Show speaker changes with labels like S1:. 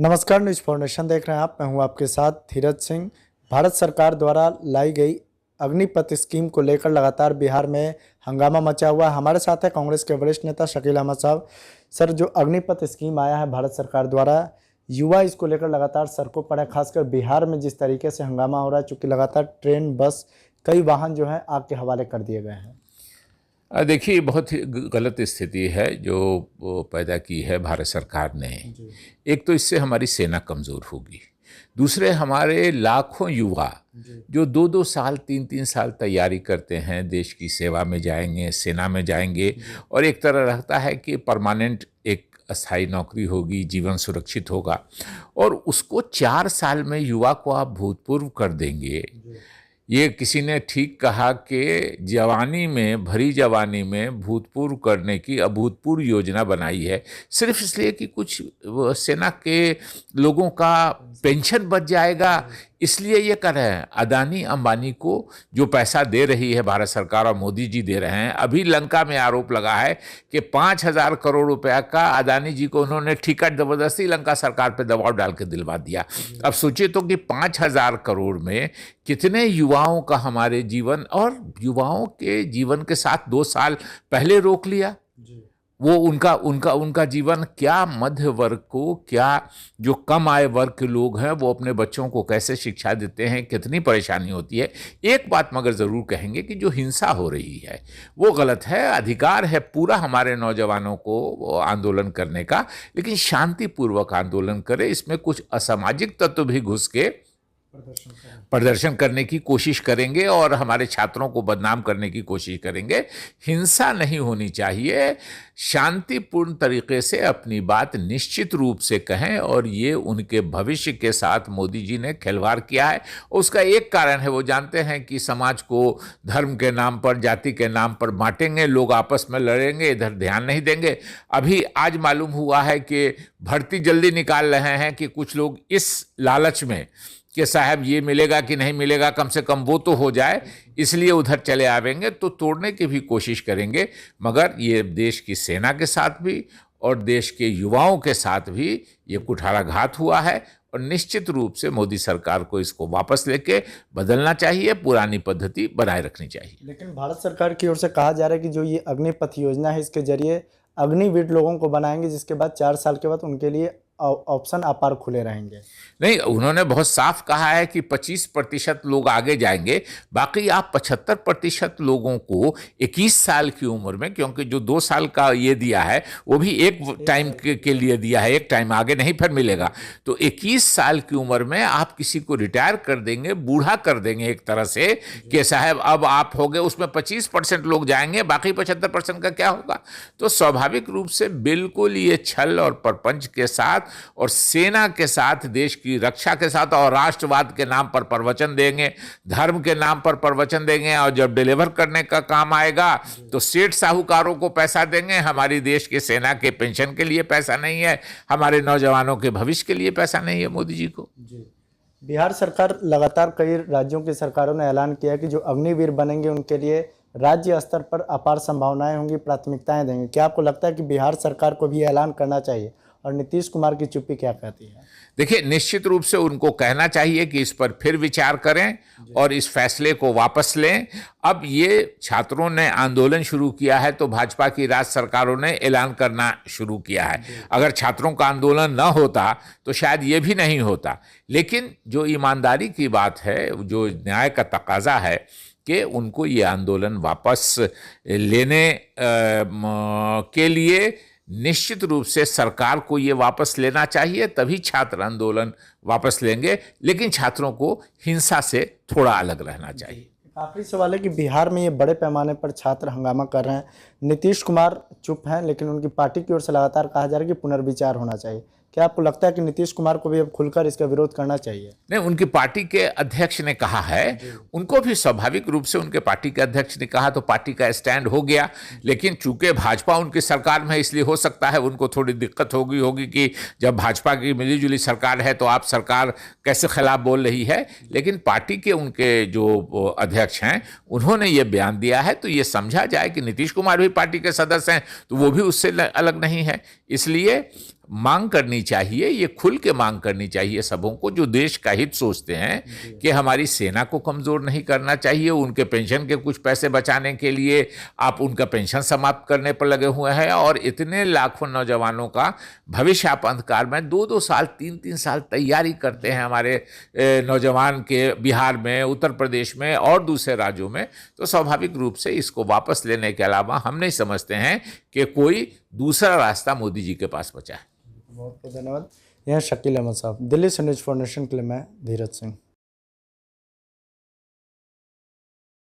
S1: नमस्कार, news foundation देख रहे हैं आप। मैं हूं आपके साथ धीरज सिंह। भारत सरकार द्वारा लाई गई अग्निपथ स्कीम को लेकर लगातार बिहार में हंगामा मचा हुआ है। हमारे साथ है कांग्रेस के वरिष्ठ नेता शकील अहमद साहब। सर, जो अग्निपथ स्कीम आया है भारत सरकार द्वारा, युवा इसको लेकर लगातार सड़कों पर है। खासकर बिहार में जिस तरीके से हंगामा हो रहा है, चूँकि लगातार ट्रेन, बस, कई वाहन जो हैं आग के हवाले कर दिए गए हैं।
S2: देखिए, बहुत ही गलत स्थिति है जो पैदा की है भारत सरकार ने। एक तो इससे हमारी सेना कमज़ोर होगी, दूसरे हमारे लाखों युवा जो 2-2 साल 3-3 साल तैयारी करते हैं, देश की सेवा में जाएंगे, सेना में जाएंगे, और एक तरह रहता है कि परमानेंट एक अस्थायी नौकरी होगी, जीवन सुरक्षित होगा, और उसको 4 साल में युवा को आप भूतपूर्व कर देंगे। ये किसी ने ठीक कहा कि जवानी में, भरी जवानी में भूतपूर्व करने की अभूतपूर्व योजना बनाई है, सिर्फ इसलिए कि कुछ सेना के लोगों का पेंशन बच जाएगा, इसलिए ये कर रहे हैं। अदानी अंबानी को जो पैसा दे रही है भारत सरकार और मोदी जी दे रहे हैं, अभी लंका में आरोप लगा है कि 5,000 करोड़ रुपया का अदानी जी को उन्होंने टिकट जबरदस्ती लंका सरकार पे दबाव डाल के दिलवा दिया। अब सोचिए तो कि 5,000 करोड़ में कितने युवाओं का हमारे जीवन और युवाओं के जीवन के साथ 2 साल पहले रोक लिया। वो उनका उनका उनका जीवन, क्या मध्य वर्ग को, क्या जो कम आय वर्ग के लोग हैं वो अपने बच्चों को कैसे शिक्षा देते हैं, कितनी परेशानी होती है। एक बात मगर ज़रूर कहेंगे कि जो हिंसा हो रही है वो गलत है। अधिकार है पूरा हमारे नौजवानों को आंदोलन करने का, लेकिन शांतिपूर्वक आंदोलन करें। इसमें कुछ असामाजिक तत्व भी घुस के प्रदर्शन करने की कोशिश करेंगे और हमारे छात्रों को बदनाम करने की कोशिश करेंगे। हिंसा नहीं होनी चाहिए। शांतिपूर्ण तरीके से अपनी बात निश्चित रूप से कहें, और ये उनके भविष्य के साथ मोदी जी ने खिलवाड़ किया है। उसका एक कारण है, वो जानते हैं कि समाज को धर्म के नाम पर, जाति के नाम पर बांटेंगे, लोग आपस में लड़ेंगे, इधर ध्यान नहीं देंगे। अभी आज मालूम हुआ है कि भर्ती जल्दी निकाल रहे हैं कि कुछ लोग इस लालच में कि साहब ये मिलेगा कि नहीं मिलेगा, कम से कम वो तो हो जाए, इसलिए उधर चले आवेंगे, तो तोड़ने की भी कोशिश करेंगे। मगर ये देश की सेना के साथ भी और देश के युवाओं के साथ भी ये कुठाराघात हुआ है, और निश्चित रूप से मोदी सरकार को इसको वापस लेके बदलना चाहिए, पुरानी पद्धति बनाए रखनी चाहिए।
S1: लेकिन भारत सरकार की ओर से कहा जा रहा है कि जो ये अग्निपथ योजना है, इसके जरिए अग्निवीर लोगों को बनाएंगे, जिसके बाद 4 साल के बाद उनके लिए ऑप्शन अपार खुले रहेंगे।
S2: नहीं, उन्होंने बहुत साफ कहा है कि 25% लोग आगे जाएंगे, बाकी आप 75% लोगों को 21 साल की उम्र में, क्योंकि जो 2 साल का ये दिया है वो भी एक टाइम के लिए दिया है, एक टाइम आगे नहीं फिर मिलेगा। तो 21 साल की उम्र में आप किसी को रिटायर कर देंगे, बूढ़ा कर देंगे एक तरह से कि साहब अब आप हो गए, उसमें 25% लोग जाएंगे, बाकी 75% का क्या होगा। तो स्वाभाविक रूप से बिल्कुल ये छल और प्रपंच के साथ और सेना के साथ, देश की रक्षा के साथ, और राष्ट्रवाद के नाम पर प्रवचन देंगे, धर्म के नाम पर प्रवचन देंगे, और जब डिलीवर करने का काम आएगा तो सेठ साहूकारों को पैसा देंगे। हमारी देश की सेना के पेंशन के लिए पैसा नहीं है, हमारे नौजवानों के भविष्य के लिए पैसा नहीं है मोदी जी को।
S1: बिहार सरकार, लगातार कई राज्यों की सरकारों ने ऐलान किया कि जो अग्निवीर बनेंगे उनके लिए राज्य स्तर पर अपार संभावनाएं होंगी, प्राथमिकताएं देंगे। क्या आपको लगता है कि बिहार सरकार को भी ऐलान करना चाहिए, और नीतीश कुमार की चुप्पी क्या कहती है?
S2: देखिए, निश्चित रूप से उनको कहना चाहिए कि इस पर फिर विचार करें और इस फैसले को वापस लें। अब ये छात्रों ने आंदोलन शुरू किया है तो भाजपा की राज्य सरकारों ने ऐलान करना शुरू किया है। अगर छात्रों का आंदोलन न होता तो शायद ये भी नहीं होता। लेकिन जो ईमानदारी की बात है, जो न्याय का तकाजा है कि उनको ये आंदोलन वापस लेने के लिए निश्चित रूप से सरकार को ये वापस लेना चाहिए, तभी छात्र आंदोलन वापस लेंगे। लेकिन छात्रों को हिंसा से थोड़ा अलग रहना चाहिए।
S1: आखिरी सवाल है कि बिहार में ये बड़े पैमाने पर छात्र हंगामा कर रहे हैं, नीतीश कुमार चुप हैं, लेकिन उनकी पार्टी की ओर से लगातार कहा जा रहा है कि पुनर्विचार होना चाहिए। क्या आपको लगता है कि नीतीश कुमार को भी अब खुलकर इसका विरोध करना चाहिए?
S2: नहीं, उनकी पार्टी के अध्यक्ष ने कहा है, उनको भी स्वाभाविक रूप से उनके पार्टी के अध्यक्ष ने कहा तो पार्टी का स्टैंड हो गया। लेकिन चूंकि भाजपा उनकी सरकार में, इसलिए हो सकता है उनको थोड़ी दिक्कत होगी कि जब भाजपा की मिलीजुली सरकार है तो आप सरकार कैसे खिलाफ बोल रही है। लेकिन पार्टी के उनके जो अध्यक्ष हैं उन्होंने ये बयान दिया है, तो ये समझा जाए कि नीतीश कुमार भी पार्टी के सदस्य हैं, तो वो भी उससे अलग नहीं है। इसलिए मांग करनी चाहिए, ये खुल के मांग करनी चाहिए सबों को जो देश का हित सोचते हैं कि हमारी सेना को कमज़ोर नहीं करना चाहिए। उनके पेंशन के कुछ पैसे बचाने के लिए आप उनका पेंशन समाप्त करने पर लगे हुए हैं और इतने लाखों नौजवानों का भविष्य आप अंधकार में 2-2 साल 3-3 साल तैयारी करते हैं हमारे नौजवान के बिहार में, उत्तर प्रदेश में और दूसरे राज्यों में। तो स्वाभाविक रूप से इसको वापस लेने के अलावा हम नहीं समझते हैं कि कोई दूसरा रास्ता मोदी जी के पास बचा है।
S1: बहुत बहुत धन्यवाद। यह शकील अहमद साहब, दिल्ली से न्यूज़ फॉर नेशन के लिए मैं धीरज सिंह।